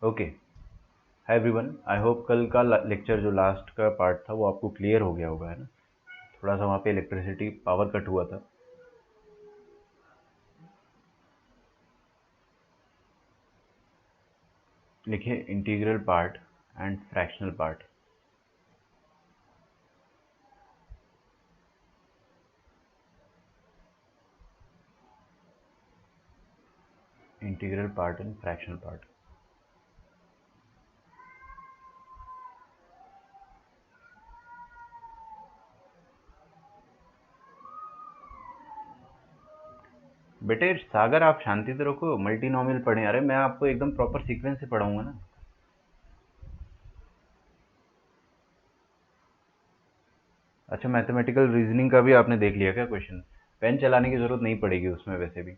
Okay. Hi everyone, I hope कल का lecture जो लास्ट का पार्ट था वो आपको क्लियर हो गया होगा, है ना। थोड़ा सा वहाँ पे इलेक्ट्रिसिटी पावर कट हुआ था। लिखिए integral part and fractional part. Integral part and fractional part. बेटे सागर, आप शांति से रखो, मल्टीनोमियल पढ़ें। अरे मैं आपको एकदम प्रॉपर सीक्वेंस से पढ़ाऊंगा ना। अच्छा, मैथमेटिकल रीजनिंग का भी आपने देख लिया क्या क्वेश्चन? पेन चलाने की जरूरत नहीं पड़ेगी उसमें वैसे भी।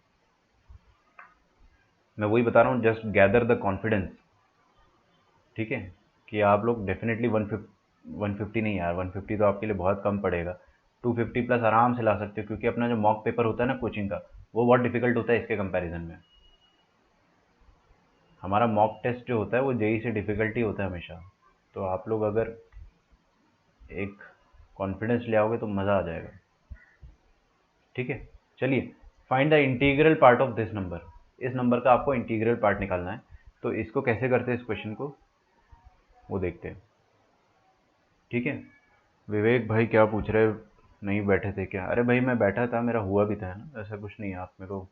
मैं वही बता रहा हूँ, जस्ट गैदर द कॉन्फिडेंस। ठीक है, कि आप लोग डेफिनेटली 150 नहीं यार, 150 तो आपके लिए बहुत कम पड़ेगा। 250 प्लस आराम से ला सकते हो, क्योंकि अपना जो मॉक पेपर होता है ना कोचिंग का, वो बहुत डिफिकल्ट होता है इसके कंपैरिजन में। हमारा मॉक टेस्ट जो होता है वो जेई से डिफिकल्टी होता है हमेशा। तो आप लोग अगर एक कॉन्फिडेंस ले आओगे तो मज़ा आ जाएगा। ठीक है, चलिए। Find the integral part of this number. इस नंबर का आपको इंटीग्रल पार्ट निकालना है। तो इसको कैसे करते हैं, इस क्वेश्चन को वो देखते हैं। ठीक है, विवेक भाई क्या पूछ रहे हैं? नहीं बैठे थे क्या? अरे भाई मैं बैठा था, मेरा हुआ भी था, है ना, ऐसा कुछ नहीं है। आप मेरे को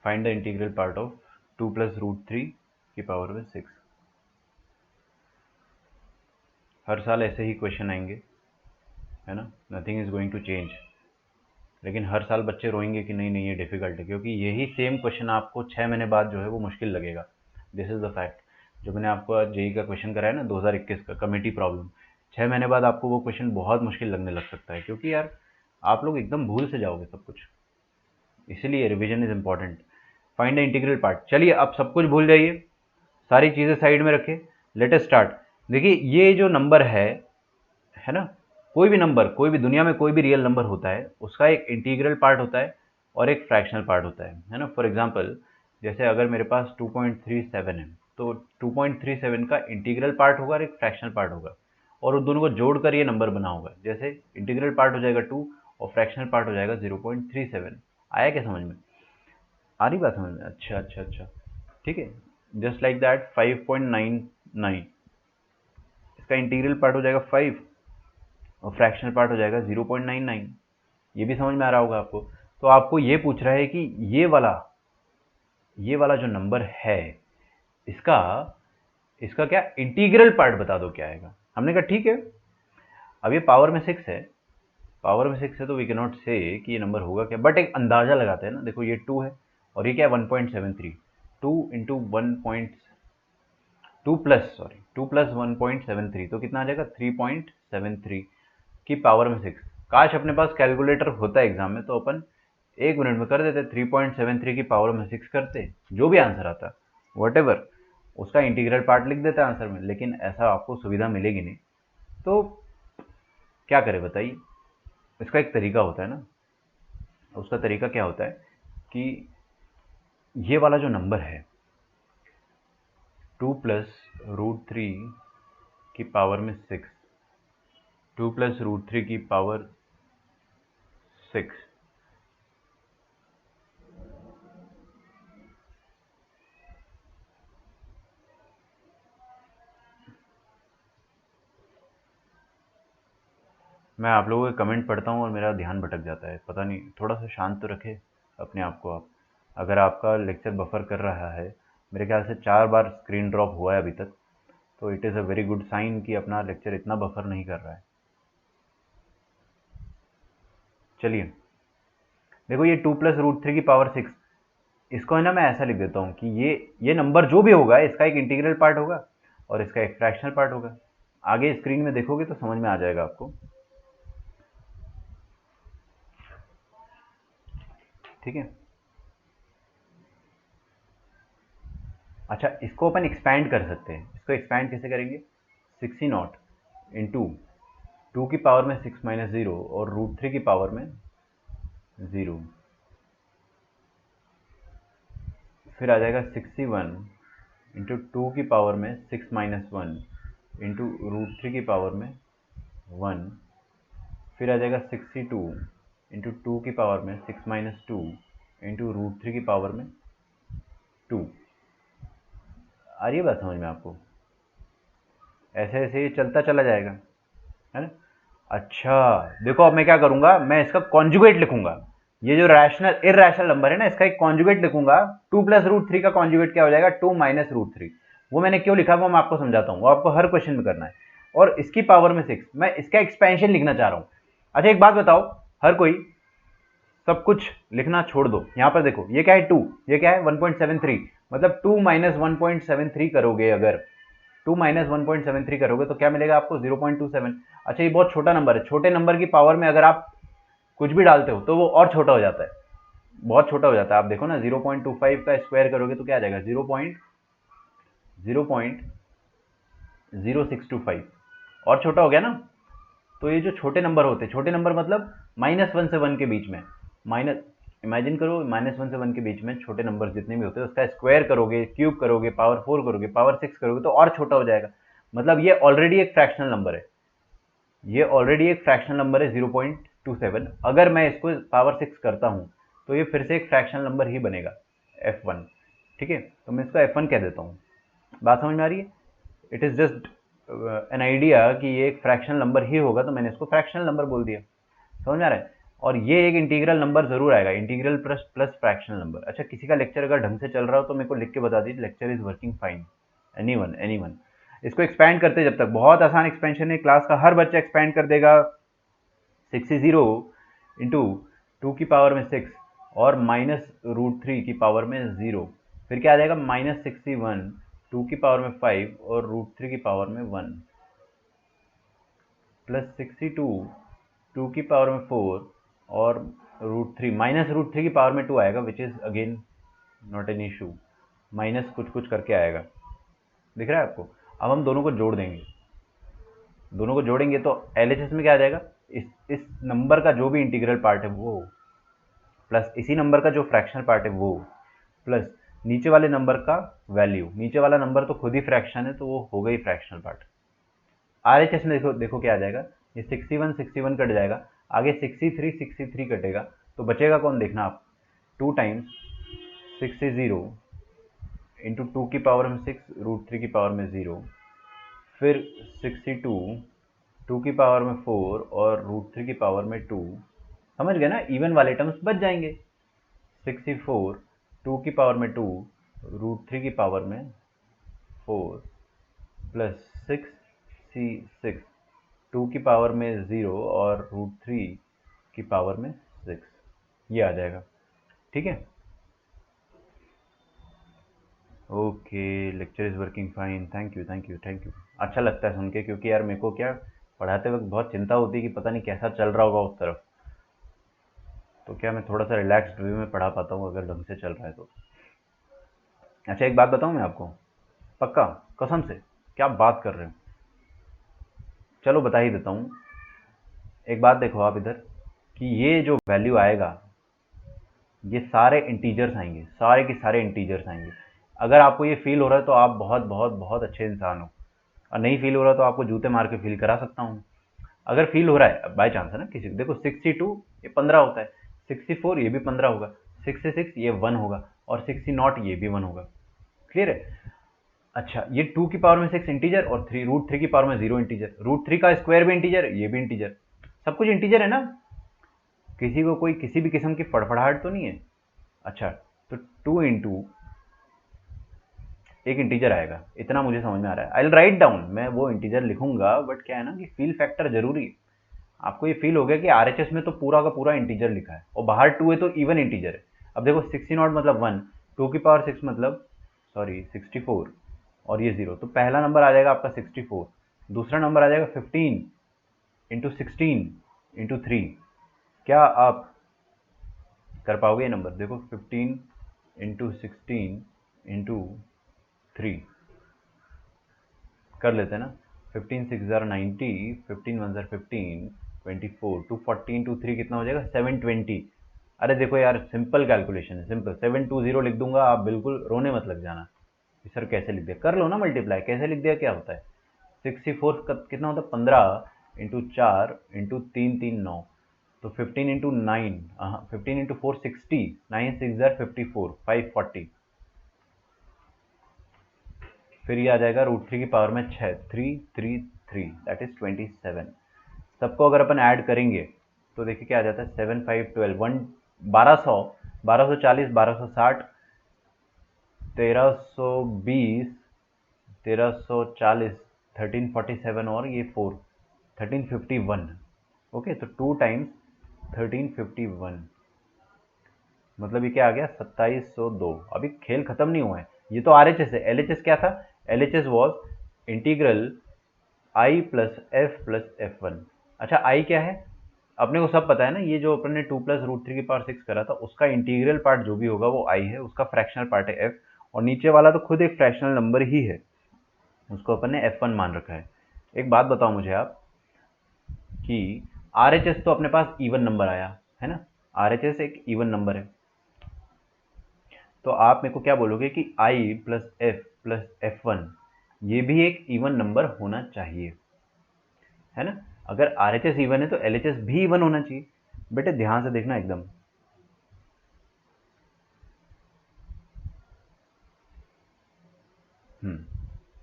find the integral part of 2 + √3 की पावर में 6। हर साल ऐसे ही क्वेश्चन आएंगे, है ना। Nothing is going to change. लेकिन हर साल बच्चे रोएंगे कि नहीं नहीं ये डिफिकल्ट है, क्योंकि यही सेम क्वेश्चन आपको 6 महीने बाद जो है वो मुश्किल लगेगा। This is the fact. जो मैंने आपको आज जेई का क्वेश्चन कराया ना, 2021 का कमेटी प्रॉब्लम, 6 महीने बाद आपको वो क्वेश्चन बहुत मुश्किल लगने लग सकता है, क्योंकि यार आप लोग एकदम भूल से जाओगे सब कुछ। इसीलिए revision is important. Find the integral part. चलिए अब सब कुछ भूल जाइए, सारी चीज़ें साइड में रखें। Let us start. देखिए ये जो नंबर है ना, कोई भी नंबर, कोई भी दुनिया में कोई भी रियल नंबर होता है, उसका एक इंटीग्रल पार्ट होता है और एक फ्रैक्शनल पार्ट होता है ना। फॉर एग्जांपल, जैसे अगर मेरे पास 2.37 है, तो 2.37 का इंटीग्रल पार्ट होगा और एक फ्रैक्शनल पार्ट होगा, और उन दोनों को जोड़कर ये नंबर बना होगा। जैसे इंटीग्रल पार्ट हो जाएगा 2 और फ्रैक्शनल पार्ट हो जाएगा 0.37। आया क्या समझ में? आ रही बात समझ में? अच्छा अच्छा अच्छा। ठीक है, जस्ट लाइक दैट 5.99, इसका इंटीग्रल पार्ट हो जाएगा 5 और फ्रैक्शनल पार्ट हो जाएगा 0.99। ये भी समझ में आ रहा होगा आपको। तो आपको ये पूछ रहा है कि ये वाला जो नंबर है, इसका इसका क्या इंटीग्रल पार्ट बता दो क्या आएगा। हमने कहा ठीक है। अब ये पावर में 6 है, पावर में 6 है, तो वी कैन नॉट से कि ये नंबर होगा क्या, बट एक अंदाजा लगाते हैं ना। देखो ये 2 है और ये क्या है, 1.73। 2 प्लस 1.73, तो कितना आ जाएगा, 3.73 की पावर में 6। काश अपने पास कैलकुलेटर होता एग्जाम में, तो अपन 1 मिनट में कर देते। 3.73 की पावर में 6 करते, जो भी आंसर आता वट एवर, उसका इंटीग्रल पार्ट लिख देता आंसर में। लेकिन ऐसा आपको सुविधा मिलेगी नहीं, तो क्या करें बताइए। इसका एक तरीका होता है ना। उसका तरीका क्या होता है कि ये वाला जो नंबर है 2 + √3 की पावर में 6, 2 + √3 की पावर 6, मैं आप लोगों के कमेंट पढ़ता हूँ और मेरा ध्यान भटक जाता है, पता नहीं। थोड़ा सा शांत तो रखे अपने आप को आप। अगर आपका लेक्चर बफर कर रहा है, मेरे ख्याल से 4 बार स्क्रीन ड्रॉप हुआ है अभी तक, तो it is a very good sign कि अपना लेक्चर इतना बफर नहीं कर रहा है। चलिए देखो, ये 2 + √3 की पावर 6, इसको है ना मैं ऐसा लिख देता हूँ कि ये नंबर जो भी होगा, इसका एक इंटीग्रल पार्ट होगा और इसका एक फ्रैक्शनल पार्ट होगा। आगे स्क्रीन में देखोगे तो समझ में आ जाएगा आपको। ठीक है, अच्छा इसको अपन एक्सपैंड कर सकते हैं। इसको एक्सपैंड कैसे करेंगे, 60 इंटू 2 की पावर में 6 - 0 और √3 की पावर में 0, फिर आ जाएगा 61 इंटू 2 की पावर में 6 माइनस 1 इंटू √3 की पावर में 1, फिर आ जाएगा 62 इंटू 2 की पावर में 6 माइनस 2 इंटू √3 की पावर में 2। आ रही है बात समझ में आपको? ऐसे ऐसे ये चलता चला जाएगा, है ना? अच्छा देखो, अब मैं क्या करूंगा, मैं इसका कॉन्जुगेट लिखूंगा। ये जो रैशनल इरैशनल नंबर है ना, इसका एक कॉन्जुगेट लिखूंगा। 2 प्लस √3 का कॉन्जुगेट क्या हो जाएगा? 2 माइनस √3। वो मैंने क्यों लिखा वो मैं आपको समझाता हूँ, वो आपको हर क्वेश्चन में करना है। और इसकी पावर में 6, मैं इसका एक्सपेंशन लिखना चाह रहा हूँ। अच्छा एक बात बताओ, हर कोई सब कुछ लिखना छोड़ दो। यहाँ पर देखो, ये क्या है 2, ये क्या है 1.73, मतलब 2 माइनस 1.73 करोगे, अगर 2 माइनस 1.73 करोगे तो क्या मिलेगा आपको? 0.27। अच्छा ये बहुत छोटा नंबर है, छोटे नंबर की पावर में अगर आप कुछ भी डालते हो तो वो और छोटा हो जाता है, बहुत छोटा हो जाता है। आप देखो ना, 0.25 का स्क्वायर करोगे तो क्या आ जाएगा? 0.0625, और छोटा हो गया ना। तो ये जो छोटे नंबर होते हैं, छोटे नंबर मतलब -1 से 1 के बीच में, माइनस, इमेजिन करो -1 से 1 के बीच में छोटे नंबर जितने भी होते हैं उसका स्क्वायर करोगे, क्यूब करोगे, पावर 4 करोगे, पावर 6 करोगे तो और छोटा हो जाएगा। मतलब ये ऑलरेडी एक फ्रैक्शनल नंबर है, ये ऑलरेडी एक फ्रैक्शनल नंबर है 0.27। अगर मैं इसको पावर 6 करता हूँ तो ये फिर से एक फ्रैक्शनल नंबर ही बनेगा, f1। ठीक है, तो मैं इसको f1 कह देता हूँ। बात समझ में आ रही है? It is just an idea कि ये एक फ्रैक्शनल नंबर ही होगा, तो मैंने इसको फ्रैक्शनल नंबर बोल दिया। समझ में आ रहा है? और ये एक इंटीग्रल नंबर जरूर आएगा, integral plus plus fractional number. अच्छा किसी का लेक्चर अगर ढंग से चल रहा हो तो मेरे को लिख के बता दीजिए, lecture is working fine. Anyone. इसको एक्सपैंड करते जब तक, बहुत आसान एक्सपेंशन है, क्लास का हर बच्चा एक्सपैंड कर देगा। 60 इंटू 2 की पावर में 6 और माइनस √3 की पावर में 0, फिर क्या आ जाएगा? -61 2 की पावर में 5 और √3 की पावर में 1, प्लस 62 2 की पावर में 4 और √3, माइनस √3 की पावर में 2 आएगा, which is again not an issue, minus कुछ कुछ करके आएगा। दिख रहा है आपको? अब हम दोनों को जोड़ देंगे, दोनों को जोड़ेंगे तो LHS में क्या आ जाएगा? इस नंबर का जो भी इंटीग्रल पार्ट है वो, प्लस इसी नंबर का जो फ्रैक्शनल पार्ट है वो, प्लस नीचे वाले नंबर का वैल्यू। नीचे वाला नंबर तो खुद ही फ्रैक्शन है तो वो हो गई फ्रैक्शनल पार्ट। RHS में देखो देखो क्या आ जाएगा, ये 61 कट जाएगा, आगे 63 कटेगा, तो बचेगा कौन देखना आप? 2 टाइम्स 60 इंटू 2 की पावर में 6 √3 की पावर में 0, फिर 62 2 की पावर में 4 और √3 की पावर में 2। समझ गए ना? इवन वाले टर्म्स बच जाएंगे। 64 2 की पावर में 2 √3 की पावर में 4 प्लस 66 2 की पावर में 0 और √3 की पावर में 6, ये आ जाएगा। ठीक है, okay, lecture is working fine, thank you. अच्छा लगता है सुन के, क्योंकि यार मेरे को क्या, पढ़ाते वक्त बहुत चिंता होती है कि पता नहीं कैसा चल रहा होगा उस तरफ, तो क्या मैं थोड़ा सा रिलैक्स्ड वे में पढ़ा पाता हूँ अगर ढंग से चल रहा है तो। अच्छा एक बात बताऊँ मैं आपको, पक्का, कसम से, क्या बात कर रहे हो? चलो बता ही देता हूँ। एक बात देखो आप इधर, कि ये जो वैल्यू आएगा ये सारे इंटीजर्स आएंगे, सारे के सारे इंटीजर्स आएंगे। अगर आपको ये फील हो रहा है तो आप बहुत बहुत बहुत अच्छे इंसान हो, और नहीं फील हो रहा तो आपको जूते मार के फील करा सकता हूँ। अगर फील हो रहा है बाय चांस है ना किसी को, देखो 62 ये 15 होता है, 64 ये भी 15 होगा, 66 ये 1 होगा, और 60 ये भी 1 होगा। क्लियर है? अच्छा ये 2 की पावर में 6 इंटीजर और √3 की पावर में 0 इंटीजर, √3 का स्क्वायर भी इंटीजर, ये भी इंटीजर, सब कुछ इंटीजर है ना। किसी को कोई किसी भी किस्म की फड़फड़ाहट तो नहीं है। अच्छा तो 2 इंटू एक इंटीजर आएगा, इतना मुझे समझ में आ रहा है। आई विल राइट डाउन, मैं वो इंटीजर लिखूंगा, बट क्या है ना कि फील फैक्टर जरूरी है। आपको ये फील हो गया कि RHS में तो पूरा का पूरा इंटीजर लिखा है और बाहर 2 है तो इवन इंटीजर है। अब देखो 60 मतलब 1, 2 की पावर 6 मतलब, सॉरी 64 और ये 0, तो पहला नंबर आ जाएगा आपका 64, दूसरा नंबर आ जाएगा 15 इंटू 16 इंटू 3। क्या आप कर पाओगे ये नंबर? देखो 15 इंटू 16 इंटू 3 कर लेते हैं ना। 15 6 ज़ार 90, 15 1 ज़ार 15, 24, 240 इंटू 3 कितना हो जाएगा? 720। अरे देखो यार, सिंपल कैलकुलेशन है, सिंपल 720 लिख दूंगा, आप बिल्कुल रोने मत लग जाना कि सर कैसे लिख दिया, कर लो ना मल्टीप्लाई, कैसे लिख दिया क्या होता है। 64 कितना होता है, 15 इंटू 4 इंटू 3 3 9, तो 15 इंटू 9, 15 इंटू 4 60, 9 6 54, 540, फिर ये आ जाएगा √3 की पावर में 6, 333, दैट इज 27। सबको अगर अपन ऐड करेंगे तो देखिए क्या आ जाता है, 7 5 12 1 1200, 1240, 1260, 1320, 1340, 1347 और ये 4, 1351। ओके, तो 2 टाइम्स 1351, मतलब ये क्या आ गया, 2702। अभी खेल खत्म नहीं हुआ है, ये तो RHS है। LHS क्या था, LHS was integral I plus F plus F1। अच्छा, I क्या है अपने को सब पता है ना, ये जो अपन ने 2 प्लस √3 की पावर 6 करा था, उसका इंटीग्रल पार्ट जो भी होगा वो I है, उसका फ्रैक्शनल पार्ट है F, और नीचे वाला तो खुद एक फ्रैक्शनल नंबर ही है, उसको अपन ने F1 मान रखा है। एक बात बताओ मुझे आप कि RHS तो अपने पास इवन नंबर आया है ना, RHS एक इवन नंबर है, तो आप मेरे को क्या बोलोगे कि I plus F plus F1 ये भी एक इवन नंबर होना चाहिए, है ना। अगर RHS इवन है तो LHS भी इवन होना चाहिए। बेटे ध्यान से देखना एकदम,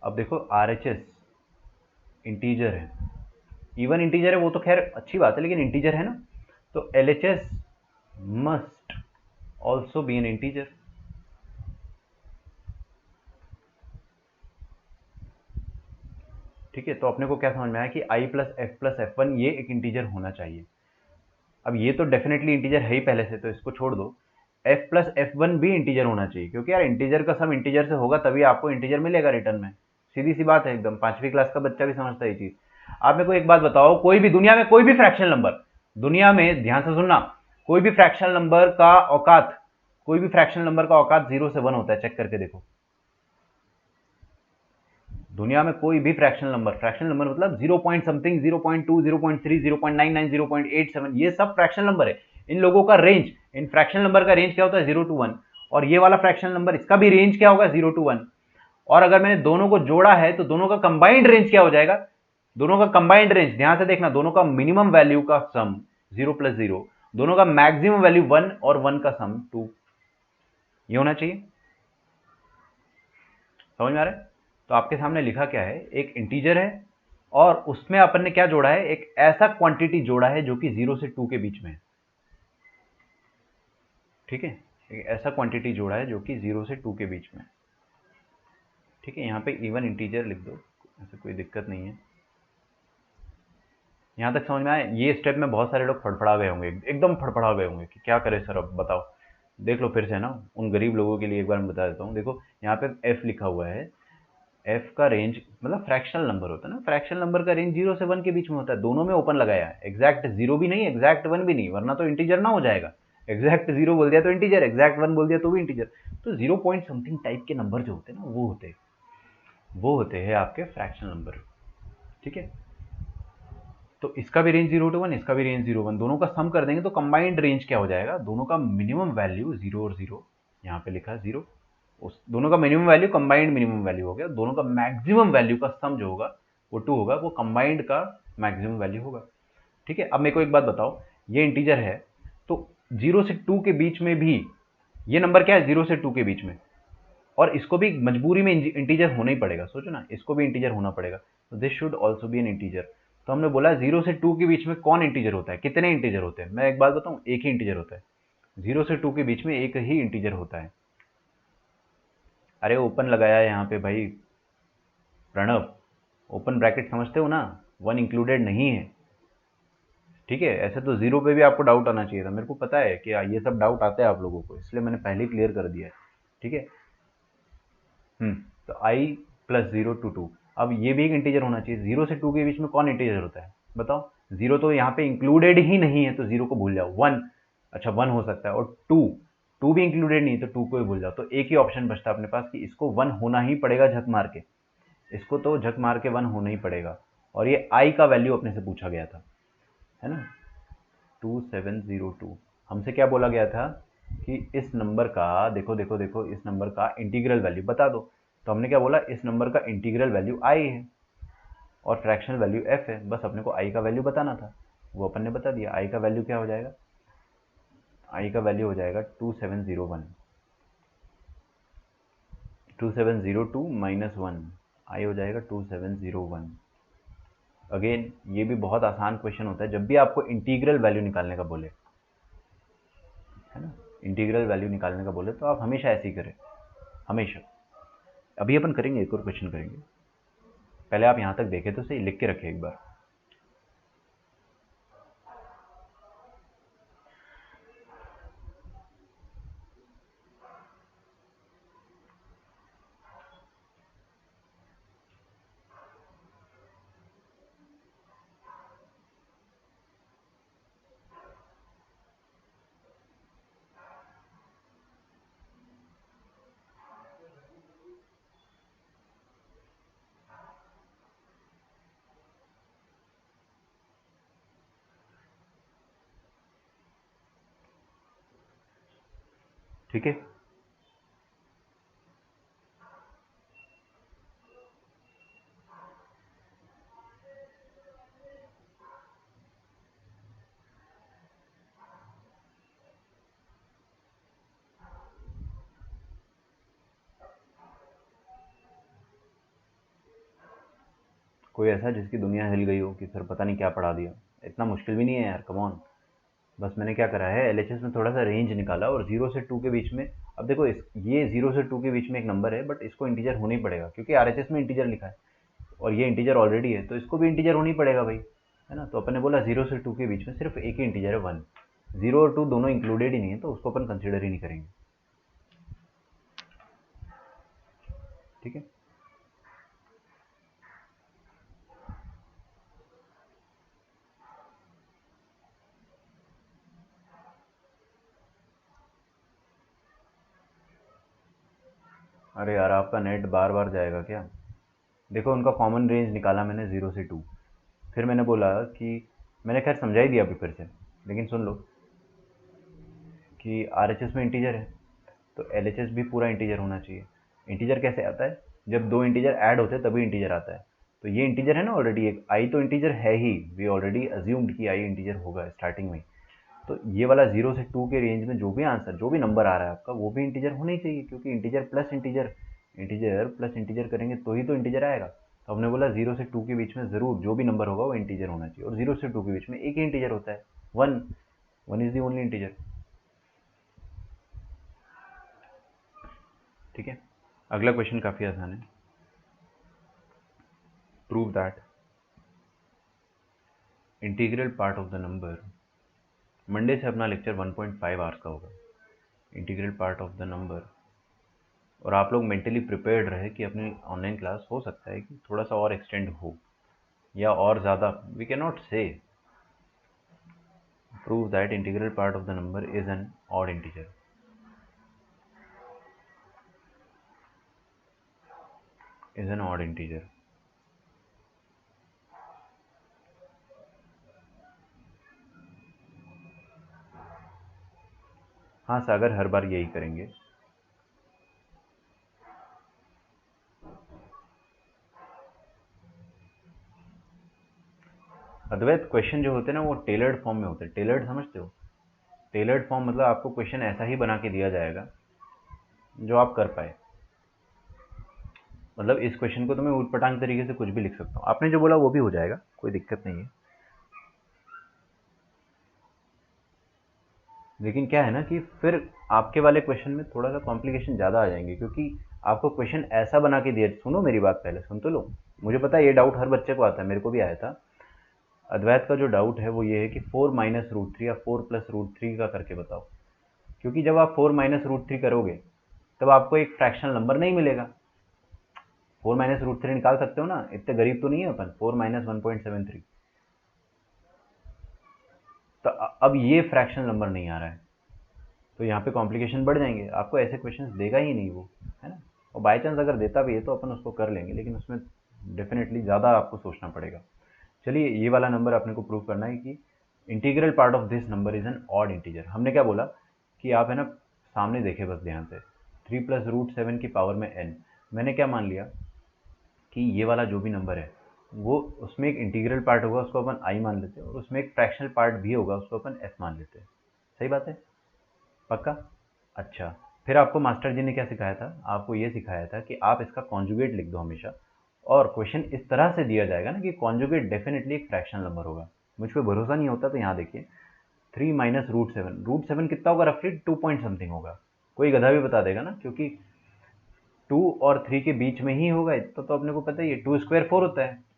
अब देखो RHS इंटीजर है, इवन इंटीजर है वो तो खैर अच्छी बात है, लेकिन इंटीजर है ना, तो LHS must also be N integer. ठीक है, तो अपने को क्या समझ में आया कि I plus F plus F1 ये एक इंटीजर होना चाहिए। अब ये तो डेफिनेटली इंटीजर है ही पहले से, तो इसको छोड़ दो। F प्लस F1 भी इंटीजर होना चाहिए, क्योंकि यार इंटीजर का सम इंटीजर से होगा तभी आपको इंटीजर मिलेगा रिटर्न में, सीधी सी बात है एकदम, 5वीं क्लास का बच्चा भी समझता है ये चीज। आप मेरे को एक बात बताओ, कोई भी दुनिया में कोई भी फ्रैक्शनल नंबर, दुनिया में ध्यान से सुनना, कोई भी फ्रैक्शनल नंबर का औकात, कोई भी फ्रैक्शनल नंबर का औकात 0 से 1 होता है, चेक करके देखो। दुनिया में कोई भी फ्रैक्शनल नंबर मतलब 0 पॉइंट समथिंग, 0.2, 0.3, 0.99, 0.87, ये सब फ्रैक्शनल नंबर है। इन लोगों का रेंज, इन फ्रैक्शनल नंबर का रेंज क्या होता है, 0 to 1, और ये वाला फ्रैक्शनल नंबर, इसका भी रेंज क्या होगा, 0 to 1। और अगर मैंने दोनों को जोड़ा है तो दोनों का कंबाइंड रेंज क्या हो जाएगा, दोनों का कंबाइंड रेंज, ध्यान से देखना, दोनों का मिनिमम वैल्यू का सम 0 + 0, दोनों का मैक्सिमम वैल्यू 1 और 1 का सम 2, ये होना चाहिए। समझ में आ रहा है। तो आपके सामने लिखा क्या है, एक इंटीजर है और उसमें अपन ने क्या जोड़ा है, एक ऐसा क्वांटिटी जोड़ा है जो कि 0 से 2 के बीच में है। ठीक है, एक ऐसा क्वांटिटी जोड़ा है जो कि 0 से 2 के बीच में। ठीक है, यहाँ पे इवन इंटीजर लिख दो, ऐसे कोई दिक्कत नहीं है। यहाँ तक समझ में आया। ये स्टेप में बहुत सारे लोग फड़फड़ा गए होंगे, एकदम फड़फड़ा गए होंगे कि क्या करें सर, अब बताओ। देख लो फिर से ना, उन गरीब लोगों के लिए एक बार मैं बता देता हूँ। देखो यहाँ पे एफ लिखा हुआ है, एफ का रेंज मतलब फ्रैक्शनल नंबर होता है ना, फ्रैक्शनल नंबर का रेंज 0 से 1 के बीच में होता है, दोनों में ओपन लगाया है, एग्जैक्ट 0 भी नहीं, एग्जैक्ट 1 भी नहीं, वरना तो इंटीजर ना हो जाएगा। एग्जैक्ट 0 बोल दिया तो इंटीजर, एग्जैक्ट 1 बोल दिया तो भी इंटीजर। तो 0 पॉइंट समथिंग टाइप के नंबर जो होते हैं ना, वो होते हैं आपके फ्रैक्शनल नंबर। ठीक है, तो इसका भी रेंज 0 to 1, इसका भी रेंज 0 1, दोनों का सम कर देंगे तो कंबाइंड रेंज क्या हो जाएगा, दोनों का मिनिमम वैल्यू 0 और 0, यहाँ पे लिखा 0, उस दोनों का minimum value combined minimum value हो गया, दोनों का मैक्सिमम वैल्यू का सम जो होगा वो 2 होगा, वो कंबाइंड का मैक्सिमम वैल्यू होगा। ठीक है, अब मेरे को एक बात बताओ, ये इंटीजर है तो 0 से 2 के बीच में भी ये नंबर क्या है, 0 से 2 के बीच में, और इसको भी मजबूरी में इंटीजर होना ही पड़ेगा, सोचो ना, इसको भी इंटीजर होना पड़ेगा, तो this should also be N integer. तो हमने बोला 0 से 2 के बीच में कौन इंटीजर होता है, कितने इंटीजर होते हैं, मैं एक बात बताऊं, एक ही इंटीजर होता है, 0 से 2 के बीच में एक ही इंटीजर होता है। अरे ओपन लगाया है यहाँ पे भाई प्रणव, ओपन ब्रैकेट समझते हो ना, 1 इंक्लूडेड नहीं है। ठीक है, ऐसे तो 0 पे भी आपको डाउट आना चाहिए था, मेरे को पता है कि ये सब डाउट आते हैं आप लोगों को, इसलिए मैंने पहले ही क्लियर कर दिया है। ठीक है, तो I प्लस 0 to 2, अब ये भी एक इंटीजर होना चाहिए। 0 से 2 के बीच में कौन इंटीजर होता है बताओ, 0 तो यहाँ पे इंक्लूडेड ही नहीं है तो 0 को भूल जाओ। 1, अच्छा 1 हो सकता है, और 2 भी इंक्लूडेड नहीं तो 2 को भी भूल जाओ। तो एक ही ऑप्शन बचता है अपने पास कि इसको 1 होना ही पड़ेगा झक मार के, इसको तो झक मार के 1 होना ही पड़ेगा, और ये I का वैल्यू अपने से पूछा गया था, है ना, 2702। हमसे क्या बोला गया था कि इस नंबर का देखो देखो देखो इस नंबर का इंटीग्रल वैल्यू बता दो। तो हमने क्या बोला, इस नंबर का इंटीग्रल वैल्यू आई है और फ्रैक्शनल वैल्यू एफ है, बस अपने को आई का वैल्यू बताना था, वो अपन ने बता दिया। आई का वैल्यू क्या हो जाएगा, आई का वैल्यू हो जाएगा 2701, 2702 माइनस 1, आई हो जाएगा 2701। अगेन ये भी बहुत आसान क्वेश्चन होता है जब भी आपको इंटीग्रल वैल्यू निकालने का बोले, है ना, इंटीग्रल वैल्यू निकालने का बोले तो आप हमेशा ऐसे ही करें, हमेशा। अभी अपन करेंगे, एक और क्वेश्चन करेंगे, पहले आप यहाँ तक देखें तो सही, लिख के रखें एक बार। ठीक है, कोई ऐसा जिसकी दुनिया हिल गई हो कि सर पता नहीं क्या पढ़ा दिया। इतना मुश्किल भी नहीं है यार, कम ऑन। बस मैंने क्या करा है, एलएचएस में थोड़ा सा रेंज निकाला और 0 से 2 के बीच में। अब देखो ये 0 से 2 के बीच में एक नंबर है, बट इसको इंटीजर होना ही पड़ेगा क्योंकि आरएचएस में इंटीजर लिखा है और ये इंटीजर ऑलरेडी है, तो इसको भी इंटीजर होना ही पड़ेगा भाई, है ना। तो अपन ने बोला 0 से 2 के बीच में सिर्फ एक ही इंटीजर है 1, 0 और 2 दोनों इंक्लूडेड ही नहीं है, तो उसको अपन कंसिडर ही नहीं करेंगे। ठीक है, अरे यार आपका नेट बार बार जाएगा क्या। देखो उनका कॉमन रेंज निकाला मैंने 0 से 2, फिर मैंने बोला कि मैंने खैर समझा ही दिया अभी फिर से, लेकिन सुन लो कि आरएचएस में इंटीजर है तो एलएचएस भी पूरा इंटीजर होना चाहिए। इंटीजर कैसे आता है, जब दो इंटीजर ऐड होते हैं तभी इंटीजर आता है। तो ये इंटीजर है ना ऑलरेडी, एक आई तो इंटीजर है ही, वी ऑलरेडी अज्यूम्ड कि आई इंटीजर होगा स्टार्टिंग में। तो ये वाला 0 से 2 के रेंज में जो भी आंसर, जो भी नंबर आ रहा है आपका, वो भी इंटीजर होना ही चाहिए, क्योंकि integer plus integer, integer plus integer करेंगे तो ही तो इंटीजर आएगा। तो हमने बोला 0 से 2 के बीच में ज़रूर जो भी नंबर होगा वो इंटीजर होना चाहिए, और 0 से 2 के बीच में एक ही इंटीजर होता है, 1, 1 इज़ दी ओनली इंटीजर। ठीक है, अगला क्वेश्चन काफ़ी आसान है। Prove that integral part of the number, Monday से अपना लेक्चर 1.5 आवर्स का होगा, integral part of the number. और आप लोग मेंटली प्रिपेयर्ड रहे कि अपनी ऑनलाइन क्लास हो सकता है कि थोड़ा सा और एक्सटेंड हो या और ज़्यादा, वी कैन नॉट से। Prove that integral part of the number is an odd integer, is an odd integer. हाँ सागर, हर बार यही करेंगे। अद्वैत क्वेश्चन जो होते हैं ना वो टेलर्ड फॉर्म में होते हैं। टेलर्ड समझते हो, टेलर्ड फॉर्म मतलब आपको क्वेश्चन ऐसा ही बना के दिया जाएगा जो आप कर पाए। मतलब इस क्वेश्चन को तो मैं ऊटपटांग तरीके से कुछ भी लिख सकता हूँ, आपने जो बोला वो भी हो जाएगा, कोई दिक्कत नहीं है। लेकिन क्या है ना कि फिर आपके वाले क्वेश्चन में थोड़ा सा कॉम्प्लिकेशन ज़्यादा आ जाएंगे, क्योंकि आपको क्वेश्चन ऐसा बना के दिया। सुनो मेरी बात, पहले सुन तो लो। मुझे पता है ये डाउट हर बच्चे को आता है, मेरे को भी आया था। अद्वैत का जो डाउट है वो ये है कि 4 माइनस रूट थ्री या 4 प्लस रूट थ्री का करके बताओ, क्योंकि जब आप 4 माइनस रूट थ्री करोगे तब आपको एक फ्रैक्शनल नंबर नहीं मिलेगा। 4 माइनस रूट थ्री निकाल सकते हो ना, इतने गरीब तो नहीं है अपन। 4 माइनस 1.73, तो अब ये फ्रैक्शनल नंबर नहीं आ रहा है, तो यहाँ पे कॉम्प्लिकेशन बढ़ जाएंगे। आपको ऐसे क्वेश्चंस देगा ही नहीं वो, है ना। और बाई चांस अगर देता भी है तो अपन उसको कर लेंगे, लेकिन उसमें डेफिनेटली ज़्यादा आपको सोचना पड़ेगा। चलिए, ये वाला नंबर अपने को प्रूव करना है कि integral part of this number is an odd integer. हमने क्या बोला कि आप है ना सामने देखे बस ध्यान से, 3 + √7 की पावर में n, मैंने क्या मान लिया कि ये वाला जो भी नंबर है वो उसमें एक इंटीग्रल पार्ट होगा, उसको अपन i मान लेते हैं, और उसमें एक फ्रैक्शनल पार्ट भी होगा, उसको अपन f मान लेते हैं। सही बात है? पक्का? अच्छा, फिर आपको मास्टर जी ने क्या सिखाया था? आपको ये सिखाया था कि आप इसका कॉन्जुगेट लिख दो हमेशा, और क्वेश्चन इस तरह से दिया जाएगा ना कि कॉन्जुगेट डेफिनेटली एक फ्रैक्शनल नंबर होगा। मुझ पर भरोसा नहीं होता तो यहाँ देखिए, 3 - √7, √7 कितना होगा? रफली 2 पॉइंट समथिंग होगा। कोई गधा भी बता देगा ना, क्योंकि 2 और 3 के बीच में ही होगा, तो अपने को पता ही है। 2² 4 होता है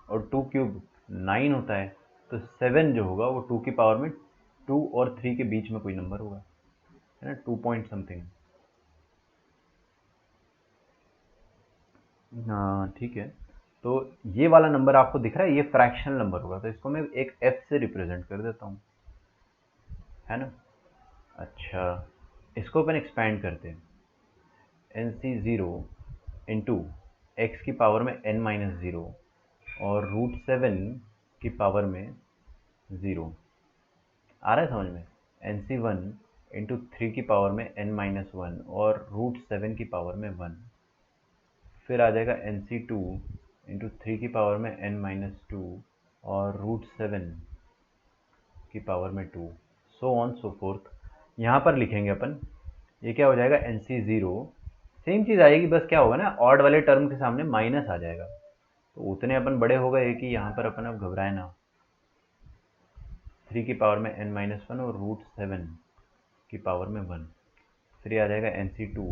और 2³ 9 होता है, तो 7 जो होगा वो 2 की पावर में 2 और 3 के बीच में कोई नंबर होगा, है ना, 2 पॉइंट समथिंग। हाँ ठीक है, तो ये वाला नंबर आपको दिख रहा है, ये फ्रैक्शनल नंबर होगा, तो इसको मैं एक f से रिप्रेजेंट कर देता हूँ, है ना। अच्छा, इसको अपन एक्सपैंड करते हैं, NC0 इंटू एक्स की पावर में n-0 और √7 की पावर में 0। आ रहा है समझ में? NC1 इंटू 3 की पावर में n-1 और √7 की पावर में 1। फिर आ जाएगा NC2 इंटू 3 की पावर में n-2 और √7 की पावर में 2, सो ऑन सो फोर्थ। यहाँ पर लिखेंगे अपन, ये क्या हो जाएगा? NC0 सेम चीज़ आएगी, बस क्या होगा ना, ऑड वाले टर्म के सामने माइनस आ जाएगा, तो उतने अपन बड़े हो गए कि यहाँ पर अपन अब घबराए ना। 3 की पावर में n-1 और √7 की पावर में 1। फिर आ जाएगा NC2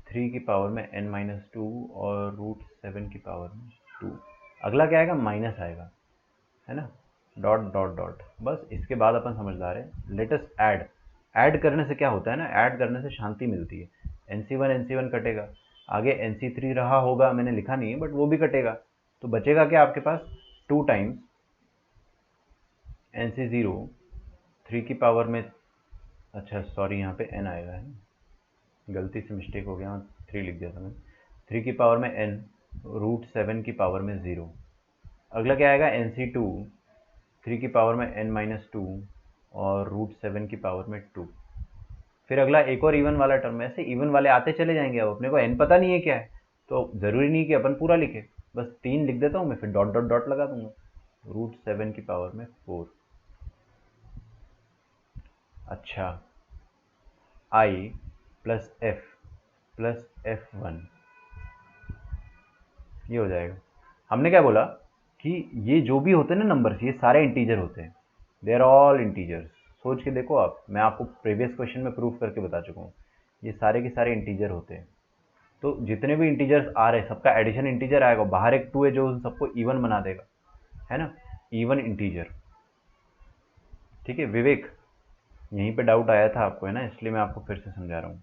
3 की पावर में n-2 और √7 की पावर में 2। अगला क्या आएगा? माइनस आएगा, है ना, डॉट डॉट डॉट। बस इसके बाद अपन समझदार है। Let us add. ऐड करने से क्या होता है ना, ऐड करने से शांति मिलती है। NC1 कटेगा, आगे NC3 रहा होगा, मैंने लिखा नहीं है बट वो भी कटेगा, तो बचेगा क्या आपके पास? 2 टाइम्स NC0 3 की पावर में, अच्छा सॉरी यहाँ पे n आएगा, है ना, गलती से मिस्टेक हो गया, 3 लिख दिया था मैंने। 3 की पावर में n, √7 की पावर में 0। अगला क्या आएगा? NC2 3 की पावर में n-2 और √7 की पावर में 2। फिर अगला एक और इवन वाला टर्म, ऐसे इवन वाले आते चले जाएंगे। अब अपने को n पता नहीं है क्या है, तो ज़रूरी नहीं कि अपन पूरा लिखे, बस 3 लिख देता हूँ मैं, फिर डॉट डॉट डॉट लगा दूंगा, √7 की पावर में 4। अच्छा, i plus f plus f1, ये हो जाएगा। हमने क्या बोला कि ये जो भी होते हैं ना नंबर्स, ये सारे इंटीजर होते हैं, दे आर ऑल इंटीजर्स। सोच के देखो आप, मैं आपको प्रीवियस क्वेश्चन में प्रूफ करके बता चुका हूँ, ये सारे के सारे इंटीजर होते हैं। तो जितने भी इंटीजर्स आ रहे हैं सबका एडिशन इंटीजर आएगा, बाहर एक 2 है जो उन सबको इवन बना देगा, है ना, इवन इंटीजर। ठीक है विवेक, यहीं पे डाउट आया था आपको, है ना, इसलिए मैं आपको फिर से समझा रहा हूँ।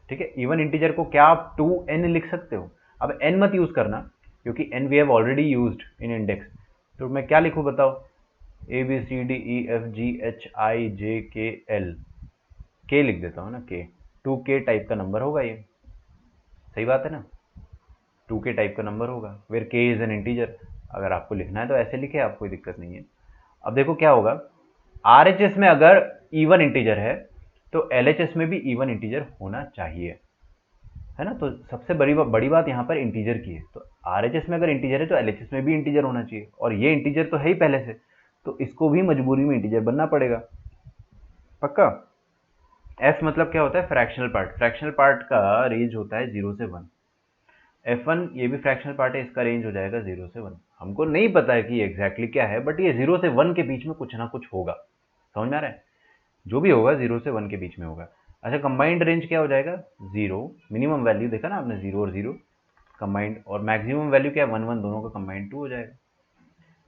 ठीक है, इवन इंटीजर को क्या आप 2n लिख सकते हो? अब n मत यूज करना, क्योंकि n we have already used in index. तो मैं क्या लिखूँ बताओ? ABCDEFGHIJKL, के लिख देता हूँ ना, के, 2k टाइप का नंबर होगा ये। सही बात है ना, 2k टाइप का नंबर होगा, where k is an integer. अगर आपको लिखना है तो ऐसे लिखे, आपको कोई दिक्कत नहीं है। अब देखो क्या होगा, RHS में अगर इवन इंटीजर है तो LHS में भी इवन इंटीजर होना चाहिए, है ना। तो सबसे बड़ी बात यहाँ पर इंटीजर की है, तो RHS में अगर इंटीजर है तो LHS में भी इंटीजर होना चाहिए, और ये इंटीजर तो है ही पहले से, तो इसको भी मजबूरी में इंटीजर बनना पड़ेगा। पक्का? f मतलब क्या होता है? Fractional part. फ्रैक्शनल पार्ट का रेंज होता है 0 से 1। f1 ये भी फ्रैक्शनल पार्ट है, इसका रेंज हो जाएगा 0 से 1। हमको नहीं पता है कि एग्जैक्टली क्या है, बट ये 0 से 1 के बीच में कुछ ना कुछ होगा। समझ में आ रहा है? जो भी होगा 0 से 1 के बीच में होगा। अच्छा, कंबाइंड रेंज क्या हो जाएगा? 0, मिनिमम वैल्यू देखा ना आपने, 0 और 0 कंबाइंड, और मैक्सिमम वैल्यू क्या है? 1 1 दोनों का कंबाइंड 2 हो जाएगा,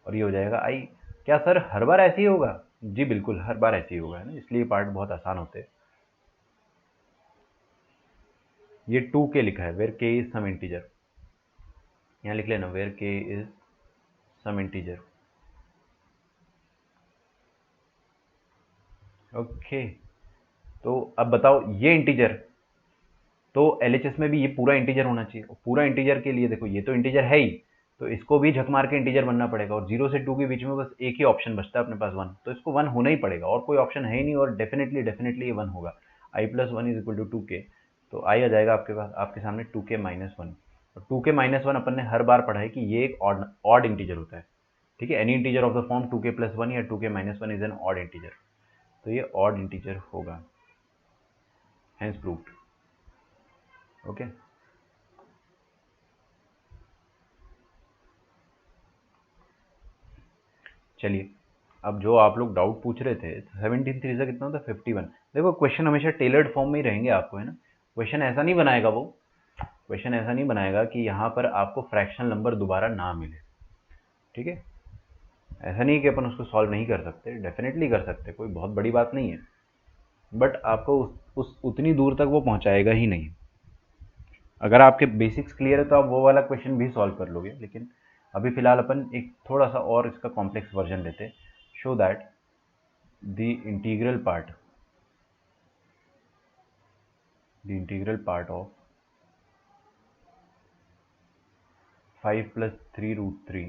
और ये हो जाएगा i। क्या सर हर बार ऐसे ही होगा? जी बिल्कुल, हर बार ऐसे ही होगा, है ना, इसलिए पार्ट बहुत आसान होते हैं। ये 2k लिखा है, where k is some integer, यहाँ लिख लेना, where k is some integer. Okay, तो अब बताओ, ये इंटीजर तो LHS में भी ये पूरा इंटीजर होना चाहिए, और पूरा इंटीजर के लिए देखो ये तो इंटीजर है ही, तो इसको भी झक मार के इंटीजर बनना पड़ेगा, और 0 से 2 के बीच में बस एक ही ऑप्शन बचता है अपने पास 1, तो इसको 1 होना ही पड़ेगा, और कोई ऑप्शन है ही नहीं, और डेफिनेटली डेफिनेटली ये 1 होगा। i plus 1 is equal to 2k, तो i आ जाएगा आपके पास, आपके सामने 2k माइनस 1। और 2k माइनस 1 अपन ने हर बार पढ़ा है कि ये एक ऑड इंटीजर होता है, ठीक है। Any integer of the form 2k plus 1 या 2k minus 1 is an odd integer, तो ये ऑड इंटीजर होगा, हेंस प्रूव्ड। ओके, चलिए अब जो आप लोग डाउट पूछ रहे थे, 17 3 से कितना होता है 51। देखो क्वेश्चन हमेशा टेलर्ड फॉर्म में ही रहेंगे आपको, है ना। क्वेश्चन ऐसा नहीं बनाएगा वो, क्वेश्चन ऐसा नहीं बनाएगा कि यहाँ पर आपको फ्रैक्शनल नंबर दोबारा ना मिले, ठीक है। ऐसा नहीं कि अपन उसको सॉल्व नहीं कर सकते, डेफिनेटली कर सकते, कोई बहुत बड़ी बात नहीं है, बट आपको उस उतनी दूर तक वो पहुँचाएगा ही नहीं। अगर आपके बेसिक्स क्लियर है तो आप वो वाला क्वेश्चन भी सॉल्व कर लोगे, लेकिन अभी फिलहाल अपन एक थोड़ा सा और इसका कॉम्प्लेक्स वर्जन लेते हैं। Show that the integral part of 5 plus 3 root 3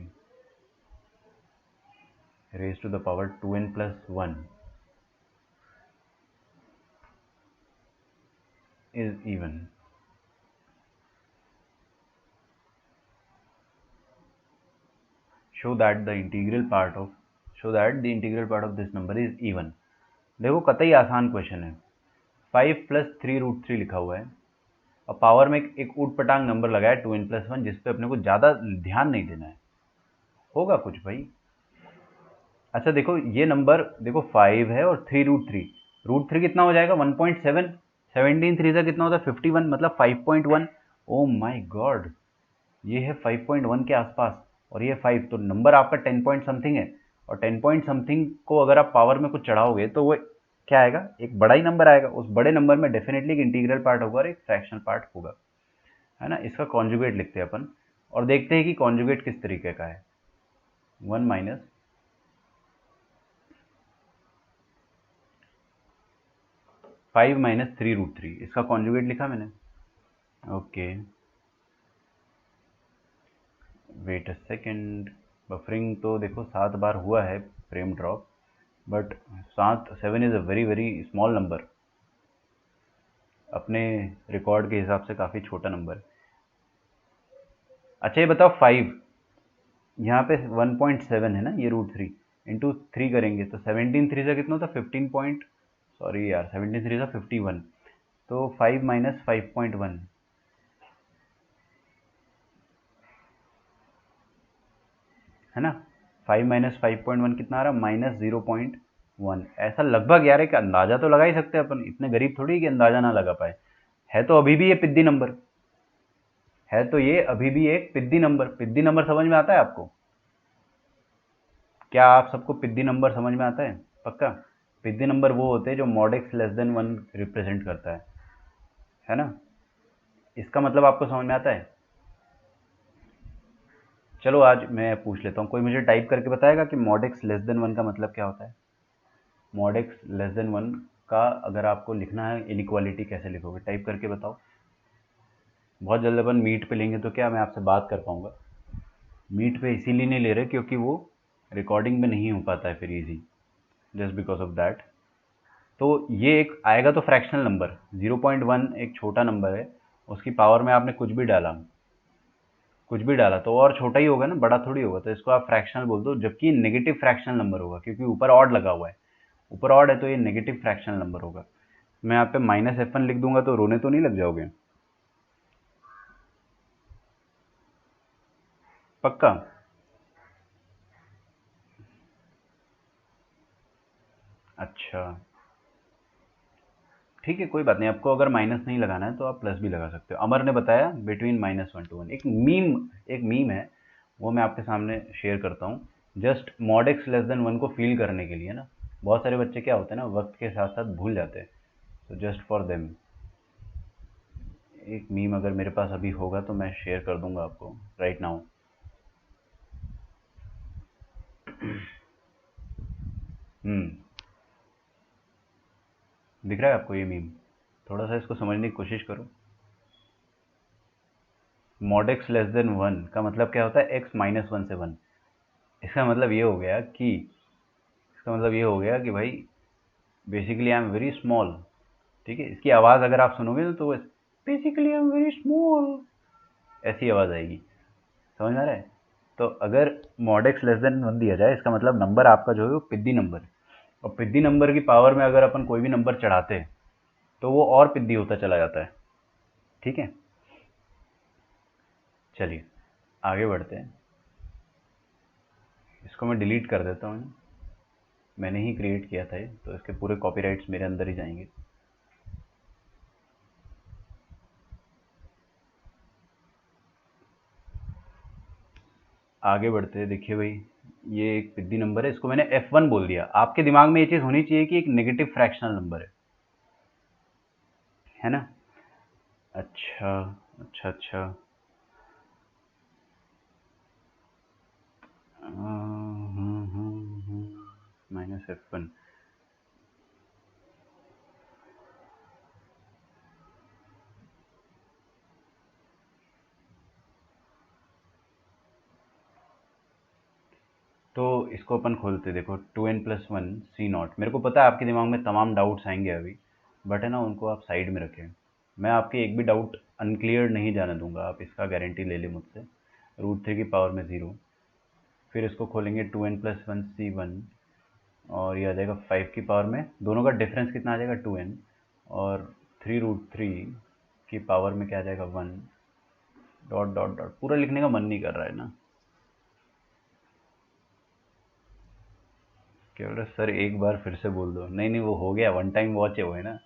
raised to the power 2n plus 1 is even. Show that the integral part of this number is even. देखो कतई आसान क्वेश्चन है, 5 plus 3 root 3 लिखा हुआ है, और पावर में एक ऊट पटांग नंबर लगाया 2n plus 1, जिसपे अपने को ज़्यादा ध्यान नहीं देना है, होगा कुछ भाई। अच्छा देखो ये नंबर देखो 5 है और 3 रूट थ्री कितना हो जाएगा 1.7, 17 3 से कितना होता है 51, मतलब 5.1। ओ माय गॉड, ये है 5.1 के आसपास, और ये 5, तो नंबर आपका 10 पॉइंट समथिंग है, और 10 पॉइंट समथिंग को अगर आप पावर में कुछ चढ़ाओगे तो वो क्या आएगा, एक बड़ा ही नंबर आएगा। उस बड़े नंबर में डेफिनेटली एक इंटीग्रल पार्ट होगा और एक फ्रैक्शनल पार्ट होगा, है ना। इसका कॉन्जुगेट लिखते हैं अपन, और देखते हैं कि कॉन्जुगेट किस तरीके का है। 1 माइनस 5 माइनस 3 रूट 3, इसका कॉन्जुगेट लिखा मैंने। Okay wait a second, buffering तो देखो 7 बार हुआ है frame drop, but 7 is a very very small number, अपने रिकॉर्ड के हिसाब से काफ़ी छोटा नंबर है। अच्छा ये बताओ 5 यहाँ पे 1.7 है ना, ये रूट 3 इंटू 3 करेंगे तो 17 3 से कितना होता है 15 पॉइंट, सॉरी यार 17 3 से 51, तो 5 माइनस 5.1, है ना। 5 माइनस 5.1 कितना आ रहा है, माइनस 0.1। ऐसा लगभग यार एक अंदाजा तो लगा ही सकते हैं अपन, इतने गरीब थोड़ी कि अंदाजा ना लगा पाए। है तो अभी भी ये पिद्दी नंबर, है तो ये अभी भी एक पिद्दी नंबर। पिद्दी नंबर समझ में आता है आपको? क्या आप सबको पिद्दी नंबर समझ में आता है? पक्का? पिद्दी नंबर वो होते हैं जो mod x less than 1 represent करता है ना। इसका मतलब आपको समझ में आता है? चलो आज मैं पूछ लेता हूँ, कोई मुझे टाइप करके बताएगा कि मॉड एक्स लेस देन 1 का मतलब क्या होता है। मॉड एक्स लेस देन 1 का अगर आपको लिखना है इनइक्वालिटी कैसे लिखोगे, टाइप करके बताओ। बहुत जल्द अपन मीट पे लेंगे तो क्या मैं आपसे बात कर पाऊँगा। मीट पे इसीलिए नहीं ले रहे क्योंकि वो रिकॉर्डिंग में नहीं हो पाता है फिर easy, just because of that. तो ये एक आएगा तो फ्रैक्शनल नंबर 0.1 एक छोटा नंबर है, उसकी पावर में आपने कुछ भी डाला तो और छोटा ही होगा ना, बड़ा थोड़ी होगा, तो इसको आप फ्रैक्शनल बोल दो, जबकि नेगेटिव फ्रैक्शनल नंबर होगा क्योंकि ऊपर ऑड लगा हुआ है। ऊपर ऑड है तो ये नेगेटिव फ्रैक्शनल नंबर होगा। मैं यहाँ पे माइनस F1 लिख दूंगा तो रोने तो नहीं लग जाओगे? पक्का? अच्छा ठीक है, कोई बात नहीं, आपको अगर माइनस नहीं लगाना है तो आप प्लस भी लगा सकते हो। अमर ने बताया बिटवीन -1 to 1। एक मीम है, वो मैं आपके सामने शेयर करता हूँ, just mod x less than 1 को फील करने के लिए ना। बहुत सारे बच्चे क्या होते हैं ना, वक्त के साथ साथ भूल जाते हैं, तो जस्ट फॉर देम एक मीम अगर मेरे पास अभी होगा तो मैं शेयर कर दूंगा आपको राइट नाउ। दिख रहा है आपको ये मीम? थोड़ा सा इसको समझने की कोशिश करो। मॉड एक्स लेस देन 1 का मतलब क्या होता है, x माइनस 1 से 1। इसका मतलब ये हो गया कि भाई basically I am very small. ठीक है, इसकी आवाज़ अगर आप सुनोगे तो basically I am very small, ऐसी आवाज़ आएगी। समझ में आ रहा है? तो अगर मॉड एक्स लेस देन 1 दिया जाए, इसका मतलब नंबर आपका जो है वो पिद्दी नंबर है, और पिद्दी नंबर की पावर में अगर अपन कोई भी नंबर चढ़ाते हैं तो वो और पिद्दी होता चला जाता है। ठीक है, चलिए आगे बढ़ते हैं। इसको मैं डिलीट कर देता हूँ, मैंने ही क्रिएट किया था ये, तो इसके पूरे कॉपीराइट्स मेरे अंदर ही जाएंगे। आगे बढ़ते हैं। देखिए भाई, ये एक पिद्दी नंबर है, इसको मैंने F1 बोल दिया। आपके दिमाग में ये चीज़ होनी चाहिए कि एक नेगेटिव फ्रैक्शनल नंबर है ना? अच्छा अच्छा अच्छा। -F1। तो इसको अपन खोलते, देखो 2n+1 C0। मेरे को पता है आपके दिमाग में तमाम डाउट्स आएंगे अभी, बट है ना, उनको आप साइड में रखें। मैं आपके एक भी डाउट अनक्लियर नहीं जाने दूंगा, आप इसका गारंटी ले लें मुझसे। √3 की पावर में 0, फिर इसको खोलेंगे 2n+1 C1, और ये आ जाएगा 5 की पावर में, दोनों का डिफरेंस कितना आ जाएगा 2n, और 3√3 की पावर में क्या आ जाएगा 1, डॉट डॉट डॉट। पूरा लिखने का मन नहीं कर रहा है ना, केवल सर एक बार फिर से बोल दो। नहीं नहीं, वो हो गया, वन टाइम वॉच है वो, है ना।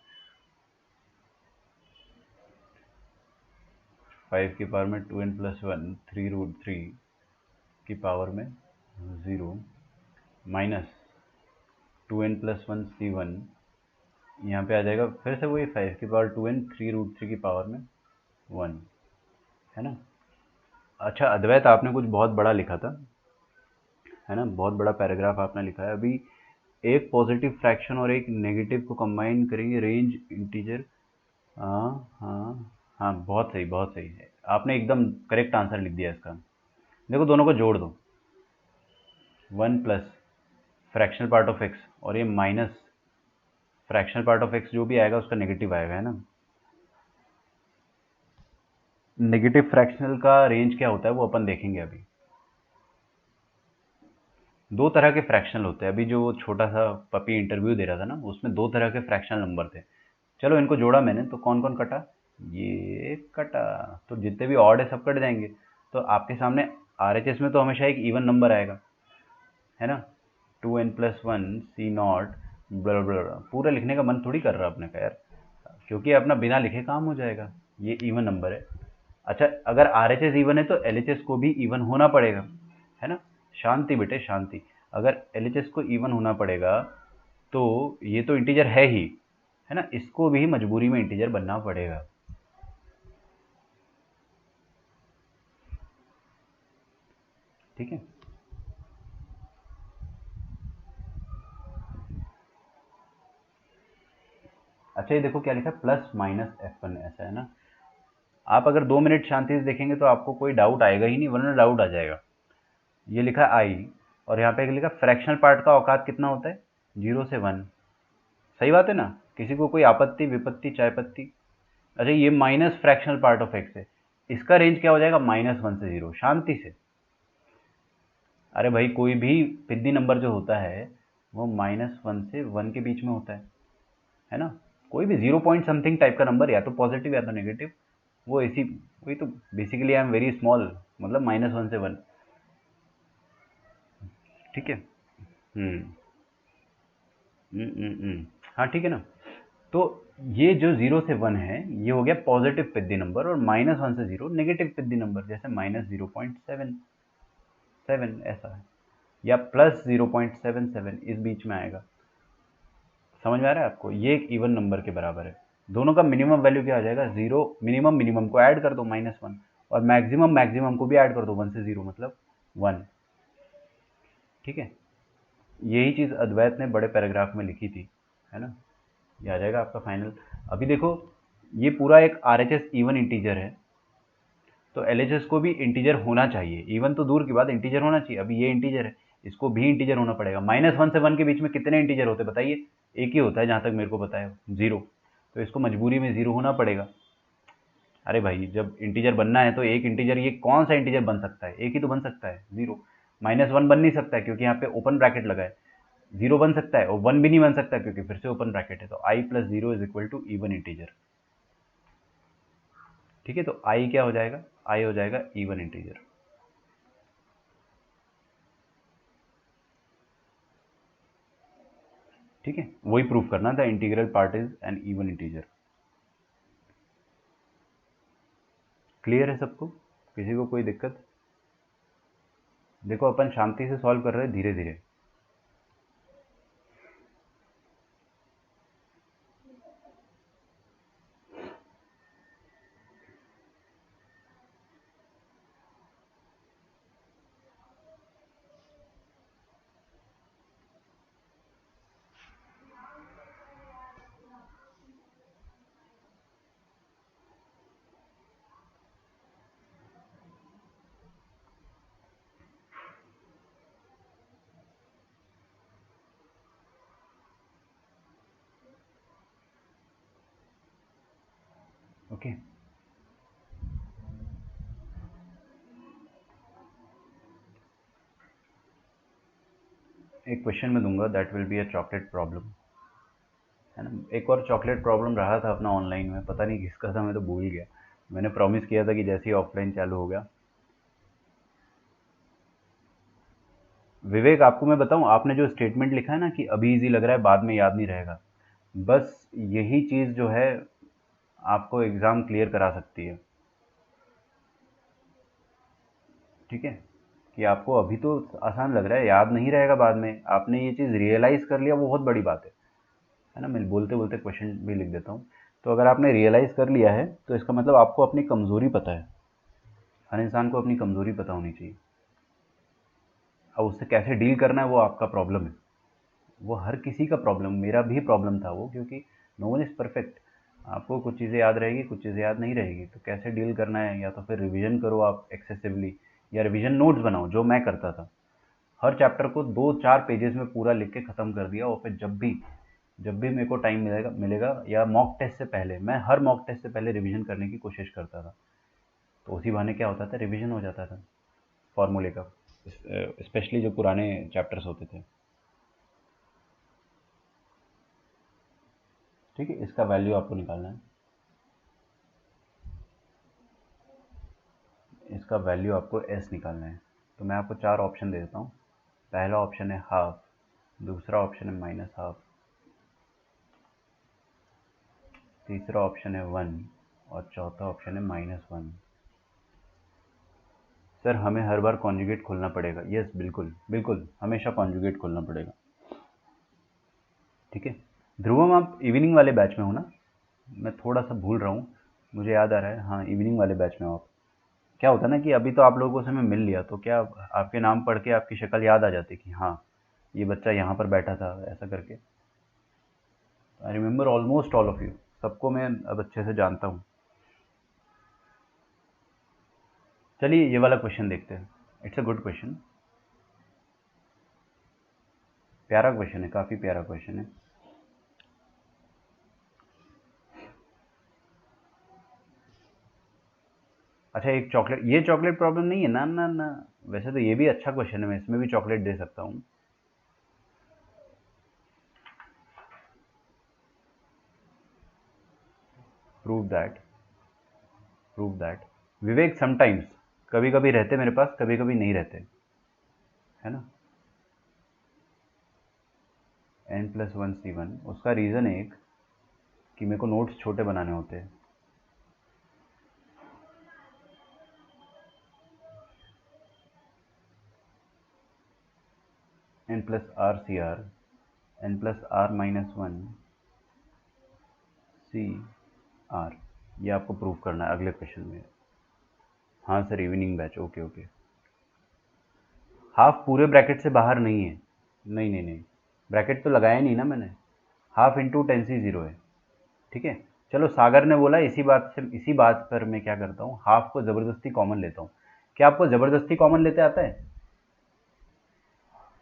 5 की पावर में 2n+1, 3√3 की पावर में 0, माइनस 2n+1 C1, यहाँ पे आ जाएगा फिर से वही 5 की पावर 2n, 3√3 की पावर में 1, है ना। अच्छा अद्वैत, आपने कुछ बहुत बड़ा लिखा था, है ना, बहुत बड़ा पैराग्राफ आपने लिखा है। अभी एक पॉजिटिव फ्रैक्शन और एक नेगेटिव को कंबाइन करेंगे, रेंज इंटीजर। हाँ हाँ हाँ, बहुत सही बहुत सही है, आपने एकदम करेक्ट आंसर लिख दिया इसका। देखो दोनों को जोड़ दो, 1 plus fractional part of x, और ये minus fractional part of x, जो भी आएगा उसका नेगेटिव आएगा, है ना। नेगेटिव फ्रैक्शनल का रेंज क्या होता है वो अपन देखेंगे अभी। दो तरह के फ्रैक्शनल होते हैं। अभी जो छोटा सा पपी इंटरव्यू दे रहा था ना, उसमें दो तरह के फ्रैक्शनल नंबर थे। चलो इनको जोड़ा मैंने, तो कौन कौन कटा, ये कटा, तो जितने भी ऑड है सब कट जाएंगे। तो आपके सामने RHS में तो हमेशा एक इवन नंबर आएगा, है ना। 2n+1 C0 ब्लर ब्लर, पूरा लिखने का मन थोड़ी कर रहा अपने का यार, क्योंकि अपना बिना लिखे काम हो जाएगा। ये इवन नंबर है। अच्छा, अगर RHS इवन है तो LHS को भी इवन होना पड़ेगा, है ना। शांति बेटे शांति। अगर LHS को इवन होना पड़ेगा तो ये तो इंटीजर है ही, है ना, इसको भी मजबूरी में इंटीजर बनना पड़ेगा। ठीक है, अच्छा ये देखो क्या लिखा है, +-F1, ऐसा है ना। आप अगर 2 मिनट शांति से देखेंगे तो आपको कोई डाउट आएगा ही नहीं, वरना डाउट आ जाएगा। ये लिखा है I, और यहाँ पे लिखा फ्रैक्शनल पार्ट का औकात कितना होता है, 0 से 1। सही बात है ना, किसी को कोई आपत्ति विपत्ति चाय पत्ती। अच्छा, ये minus fractional part of x है, इसका रेंज क्या हो जाएगा, -1 से 0, शांति से। अरे भाई, कोई भी पिद्दी नंबर जो होता है वो -1 से 1 के बीच में होता है ना। कोई भी 0 पॉइंट समथिंग टाइप का नंबर, या तो पॉजिटिव या तो नेगेटिव, वो इसी, वही तो basically I am very small, मतलब -1 से 1। ठीक है। हम्म हाँ ठीक है ना। तो ये जो 0 से 1 है ये हो गया पॉजिटिव पिद्दी नंबर, और -1 से 0 नेगेटिव पिद्दी नंबर, जैसे -0.77 ऐसा है, या +0.77 इस बीच में आएगा। समझ में आ रहा है आपको, ये एक इवन नंबर के बराबर है। दोनों का मिनिमम वैल्यू क्या आ जाएगा, 0। मिनिमम मिनिमम को ऐड कर दो, -1, और मैक्सिमम मैक्सिमम को भी ऐड कर दो, 1 से 0 मतलब 1। ठीक है, यही चीज़ अद्वैत ने बड़े पैराग्राफ में लिखी थी, है ना। ये आ जाएगा आपका फाइनल। अभी देखो, ये पूरा एक RHS इवन इंटीजर है, तो LHS को भी इंटीजर होना चाहिए, इवन तो दूर की बात इंटीजर होना चाहिए। अभी ये इंटीजर है, इसको भी इंटीजर होना पड़ेगा। -1 से 1 के बीच में कितने इंटीजर होते हैं बताइए? एक ही होता है जहाँ तक मेरे को पता है, 0। तो इसको मजबूरी में 0 होना पड़ेगा। अरे भाई जब इंटीजर बनना है तो एक इंटीजर, ये कौन सा इंटीजर बन सकता है? एक ही तो बन सकता है, 0। -1 बन नहीं सकता है क्योंकि यहाँ पे ओपन ब्रैकेट लगा है। 0 बन सकता है और 1 भी नहीं बन सकता क्योंकि फिर से ओपन ब्रैकेट है। तो i + 0 = इवन इंटीजर। ठीक है, तो i क्या हो जाएगा? i हो जाएगा इवन इंटीजर। ठीक है, वही प्रूफ करना था, integral part is an even integer. Clear है सबको? किसी को कोई दिक्कत? देखो अपन शांति से सॉल्व कर रहे हैं, धीरे धीरे। ओके, एक क्वेश्चन में दूंगा, that will be a chocolate problem, है ना। एक और चॉकलेट प्रॉब्लम रहा था अपना ऑनलाइन में, पता नहीं किसका था, मैं तो भूल गया। मैंने प्रॉमिस किया था कि जैसे ही ऑफलाइन चालू हो गया। विवेक आपको मैं बताऊं, आपने जो स्टेटमेंट लिखा है ना कि अभी इजी लग रहा है बाद में याद नहीं रहेगा, बस यही चीज़ जो है आपको एग्ज़ाम क्लियर करा सकती है। ठीक है, कि आपको अभी तो आसान लग रहा है, याद नहीं रहेगा बाद में। आपने ये चीज़ रियलाइज़ कर लिया, वो बहुत बड़ी बात है ना। मैं बोलते बोलते क्वेश्चन भी लिख देता हूँ। तो अगर आपने रियलाइज़ कर लिया है तो इसका मतलब आपको अपनी कमज़ोरी पता है। हर इंसान को अपनी कमज़ोरी पता होनी चाहिए। अब उससे कैसे डील करना है वो आपका प्रॉब्लम है, वो हर किसी का प्रॉब्लम, मेरा भी प्रॉब्लम था वो, क्योंकि नो वन इज़ परफेक्ट। आपको कुछ चीज़ें याद रहेगी, कुछ चीज़ें याद नहीं रहेगी, तो कैसे डील करना है? या तो फिर रिवीजन करो आप एक्सेसिवली, या रिवीजन नोट्स बनाओ, जो मैं करता था। हर चैप्टर को 2-4 पेजेस में पूरा लिख के ख़त्म कर दिया, और फिर जब भी मेरे को टाइम मिलेगा मिलेगा या मॉक टेस्ट से पहले, मैं हर मॉक टेस्ट से पहले रिवीजन करने की कोशिश करता था। तो उसी बहाने क्या होता था, रिवीजन हो जाता था फॉर्मूले का, स्पेशली जो पुराने चैप्टर्स होते थे। ठीक है, इसका वैल्यू आपको निकालना है। इसका वैल्यू आपको एस निकालना है। तो मैं आपको 4 ऑप्शन दे देता हूँ। पहला ऑप्शन है हाफ, दूसरा ऑप्शन है -हाफ, तीसरा ऑप्शन है 1 और चौथा ऑप्शन है -1। सर हमें हर बार कॉन्जुगेट खोलना पड़ेगा? यस, बिल्कुल बिल्कुल, हमेशा कॉन्जुगेट खोलना पड़ेगा। ठीक है, ध्रुवम आप इवनिंग वाले बैच में हो ना? मैं थोड़ा सा भूल रहा हूँ, मुझे याद आ रहा है, हाँ इवनिंग वाले बैच में हो आप। क्या होता है ना कि अभी तो आप लोगों से मैं मिल लिया, तो क्या आपके नाम पढ़ के आपकी शक्ल याद आ जाती कि हाँ ये बच्चा यहाँ पर बैठा था, ऐसा करके। I remember almost all of you, सबको मैं अब अच्छे से जानता हूँ। चलिए ये वाला क्वेश्चन देखते हैं। इट्स अ गुड क्वेश्चन, प्यारा क्वेश्चन है, काफ़ी प्यारा क्वेश्चन है। अच्छा, एक चॉकलेट, ये चॉकलेट प्रॉब्लम नहीं है ना? ना ना, वैसे तो ये भी अच्छा क्वेश्चन है, मैं इसमें भी चॉकलेट दे सकता हूँ। प्रूव दैट विवेक, समटाइम्स, कभी कभी रहते मेरे पास, कभी कभी नहीं रहते, है ना। n+1 C1, उसका रीज़न एक कि मेरे को नोट्स छोटे बनाने होते हैं। n+R CR, n+R-1 CR, ये आपको प्रूव करना है अगले क्वेश्चन में। हाँ sir, evening batch, okay okay. Half पूरे ब्रैकेट से बाहर नहीं है, नहीं, ब्रैकेट तो लगाया नहीं ना मैंने। हाफ इंटू 10C0 है, ठीक है। चलो सागर ने बोला इसी बात पर मैं क्या करता हूँ, हाफ को ज़बरदस्ती कॉमन लेता हूँ। क्या आपको ज़बरदस्ती कॉमन लेते आता है?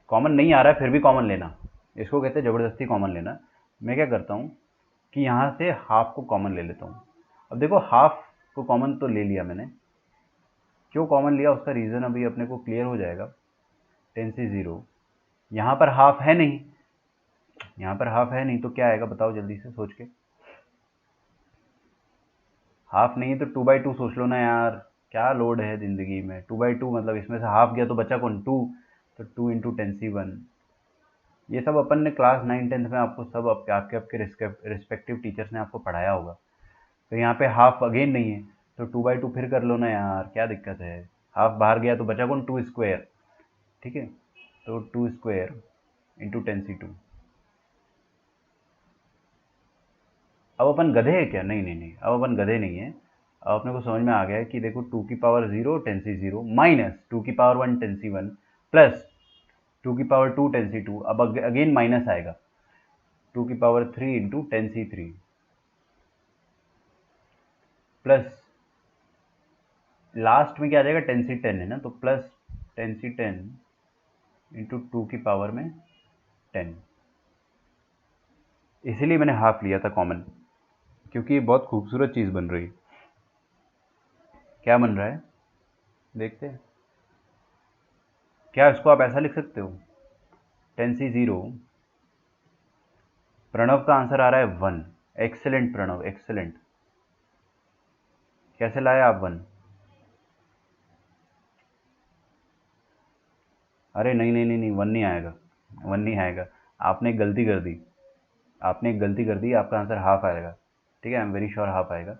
कॉमन नहीं आ रहा है फिर भी कॉमन लेना, इसको कहते हैं ज़बरदस्ती कॉमन लेना। मैं क्या करता हूँ कि यहाँ से हाफ को कॉमन ले लेता हूँ। अब देखो हाफ को कॉमन तो ले लिया मैंने, क्यों कॉमन लिया उसका रीज़न अभी अपने को क्लियर हो जाएगा। 10 से 0, यहाँ पर हाफ है नहीं, यहाँ पर हाफ है नहीं तो क्या आएगा बताओ जल्दी से सोच के। हाफ नहीं है तो 2/2 सोच लो ना यार, क्या लोड है ज़िंदगी में। 2/2 मतलब इसमें से हाफ गया तो बचा कौन, 2, तो 2 इंटू 10c1। ये सब अपन ने क्लास 9-10 में आपको सब आपके आपके रिस्पेक्टिव टीचर्स ने आपको पढ़ाया होगा। तो यहाँ पे हाफ अगेन नहीं है तो 2/2 फिर कर लो ना यार, क्या दिक्कत है। हाफ बाहर गया तो बचा कौन, 2 स्क्वायर। ठीक है, तो 2 स्क्वायर इंटू 10c2। अब अपन गधे हैं क्या? नहीं नहीं नहीं, अब अपन गधे नहीं है। अब अपने को समझ में आ गया है कि देखो 2 की पावर 0 10c0 माइनस 2 की पावर 1 10c1 प्लस 2 की पावर 2 10c2। अब अगेन माइनस आएगा 2 की power 3 into 10c3 plus last में क्या आ जाएगा 10c10 है ना, तो प्लस 10c10 इंटू 2 की पावर 10। इसीलिए मैंने हाफ लिया था कॉमन, क्योंकि ये बहुत खूबसूरत चीज़ बन रही है। क्या बन रहा है देखते हैं। क्या इसको आप ऐसा लिख सकते हो, 10c0, प्रणव का आंसर आ रहा है 1। Excellent Pranav, excellent. कैसे लाया आप 1? अरे नहीं नहीं नहीं नहीं, 1 नहीं आएगा, 1 नहीं आएगा। आपने एक गलती कर दी, आपने एक गलती कर दी, आपका आंसर हाफ आएगा। ठीक है, I am very sure half आएगा।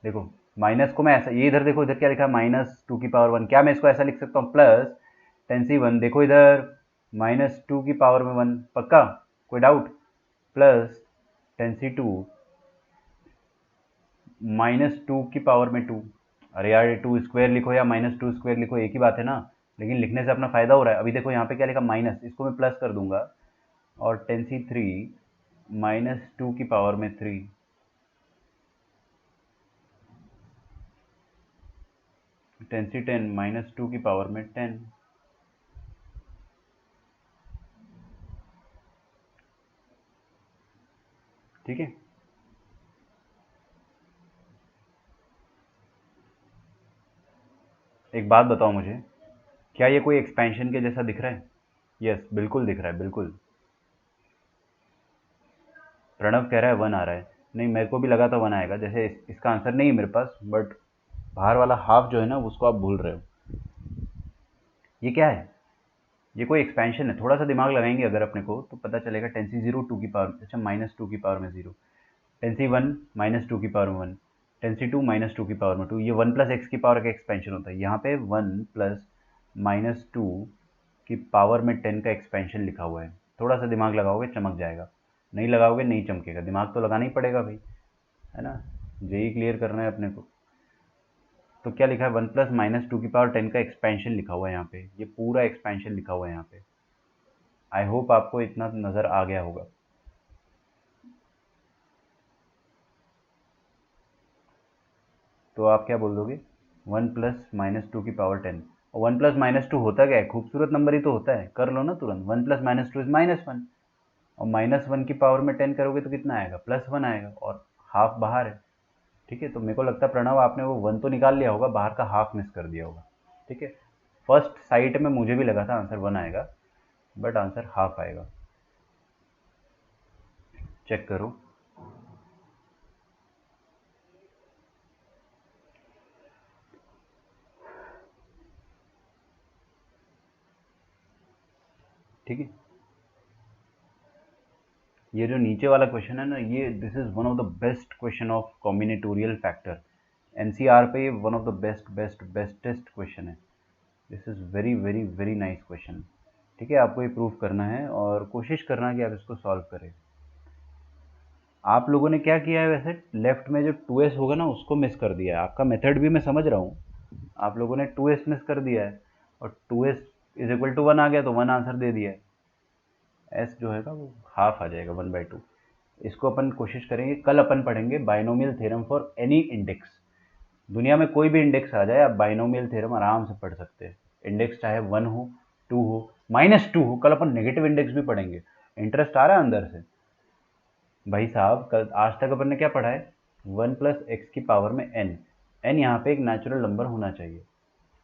देखो माइनस को मैं ऐसा, ये इधर देखो, इधर क्या लिखा है, -2 की पावर 1। क्या मैं इसको ऐसा लिख सकता हूँ, प्लस 10c1, देखो इधर -2 की पावर 1, पक्का, कोई डाउट, प्लस 10c2 -2 की पावर 2। अरे यार 2 स्क्वायर लिखो या -2 स्क्वायर लिखो, एक ही बात है ना, लेकिन लिखने से अपना फ़ायदा हो रहा है। अभी देखो यहाँ पे क्या लिखा, माइनस, इसको मैं प्लस कर दूंगा, और 10c3 -2 की पावर 3, 10c10 -2 की पावर 10। ठीक है, एक बात बताओ मुझे, क्या ये कोई एक्सपेंशन के जैसा दिख रहा है? यस बिल्कुल दिख रहा है, बिल्कुल। प्रणव कह रहा है 1 आ रहा है। नहीं, मेरे को भी लगा था 1 आएगा, जैसे इसका आंसर नहीं है मेरे पास, बट बाहर वाला हाफ जो है ना उसको आप भूल रहे हो। ये क्या है, ये कोई एक्सपेंशन है। थोड़ा सा दिमाग लगाएंगे अगर अपने को तो पता चलेगा। 10c0 2 की पावर, अच्छा -2 की पावर में 0, 10c1 -2 की पावर 1, 10c2 -2 की पावर 2। ये 1 + x की पावर का एक्सपेंशन होता है। यहाँ पे 1 + -2 की पावर 10 का एक्सपेंशन लिखा हुआ है। थोड़ा सा दिमाग लगाओगे चमक जाएगा, नहीं लगाओगे नहीं चमकेगा। दिमाग तो लगाना ही पड़ेगा भाई, है ना, जेई क्लियर करना है अपने को। तो क्या लिखा है, 1 + -2 की पावर 10 का एक्सपेंशन लिखा हुआ है यहाँ पे, ये पूरा एक्सपेंशन लिखा हुआ है यहाँ पे। आई होप आपको इतना नज़र आ गया होगा। तो आप क्या बोल दोगे, 1 + -2 की पावर 10। और 1 + -2 होता क्या है, खूबसूरत नंबर ही तो होता है, कर लो ना तुरंत। 1 + -2 इज -1, और -1 की पावर में 10 करोगे तो कितना आएगा, +1 आएगा, और हाफ बाहर है। ठीक है, तो मेरे को लगता है प्रणव आपने वो 1 तो निकाल लिया होगा, बाहर का हाफ मिस कर दिया होगा। ठीक है, फर्स्ट साइट में मुझे भी लगा था आंसर 1 आएगा, बट आंसर हाफ आएगा। चेक करो। ठीक है, ये जो नीचे वाला क्वेश्चन है ना, ये this is one of the best question of combinatorial factor. NCR पे ये one of the bestest question है। This is very very very nice question. ठीक है, आपको ये प्रूव करना है और कोशिश करना कि आप इसको सॉल्व करें। आप लोगों ने क्या किया है वैसे, लेफ्ट में जो 2s होगा ना उसको मिस कर दिया है। आपका मेथड भी मैं समझ रहा हूँ, आप लोगों ने 2s मिस कर दिया है, और 2s = 1 आ गया तो 1 आंसर दे दिया है। एस जो है वो हाफ आ जाएगा, 1/2। इसको अपन कोशिश करेंगे, कल अपन पढ़ेंगे binomial theorem for any index. दुनिया में कोई भी इंडेक्स आ जाए, आप बाइनोमियल थ्योरम आराम से पढ़ सकते हैं। इंडेक्स चाहे 1 हो, 2 हो, -2 हो। कल अपन नेगेटिव इंडेक्स भी पढ़ेंगे। इंटरेस्ट आ रहा है अंदर से? भाई साहब, कल आज तक अपन ने क्या पढ़ा है? 1 प्लस एक्स की पावर में एन। एन यहाँ पे एक नेचुरल नंबर होना चाहिए,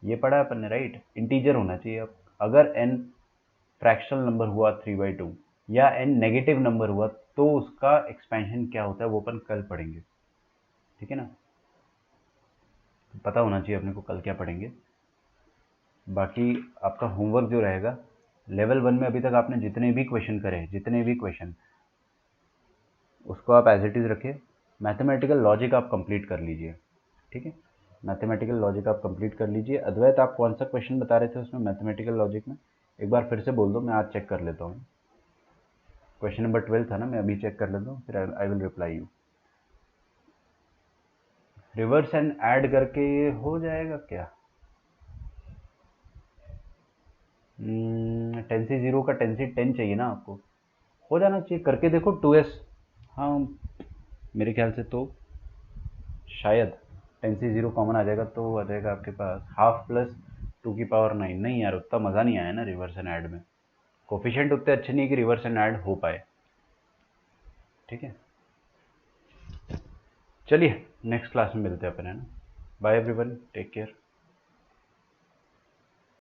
ये पढ़ा है अपन ने, राइट? इंटीजर होना चाहिए। अब अगर एन फ्रैक्शनल नंबर हुआ 3/2 या एन नेगेटिव नंबर हुआ तो उसका एक्सपेंशन क्या होता है, वो अपन कल पढ़ेंगे। ठीक है ना? पता होना चाहिए अपने को कल क्या पढ़ेंगे। बाकी आपका होमवर्क जो रहेगा, लेवल 1 में अभी तक आपने जितने भी क्वेश्चन करे, जितने भी क्वेश्चन, उसको आप एज इट इज़ रखिए। मैथमेटिकल लॉजिक आप कंप्लीट कर लीजिए। ठीक है, मैथमेटिकल लॉजिक आप कंप्लीट कर लीजिए। अद्वैत, आप कौन सा क्वेश्चन बता रहे थे उसमें मैथमेटिकल लॉजिक में? एक बार फिर से बोल दो, मैं आज चेक कर लेता हूँ। क्वेश्चन नंबर 12 था ना, मैं अभी चेक कर लेता हूँ, फिर I will reply you. Reverse and add करके ये हो जाएगा क्या? 10C0 का 10C10 चाहिए ना आपको? हो जाना चाहिए, करके देखो। 2S, हाँ मेरे ख्याल से तो शायद 10C0 कॉमन आ जाएगा तो आ जाएगा आपके पास हाफ प्लस 2 की पावर 9। नहीं यार, उतना मज़ा नहीं आया ना रिवर्स एंड ऐड में। कोफिशिएंट उतने अच्छे नहीं कि रिवर्स एंड ऐड हो पाए। ठीक है, चलिए नेक्स्ट क्लास में मिलते हैं अपन, है ना? Bye everyone, take care.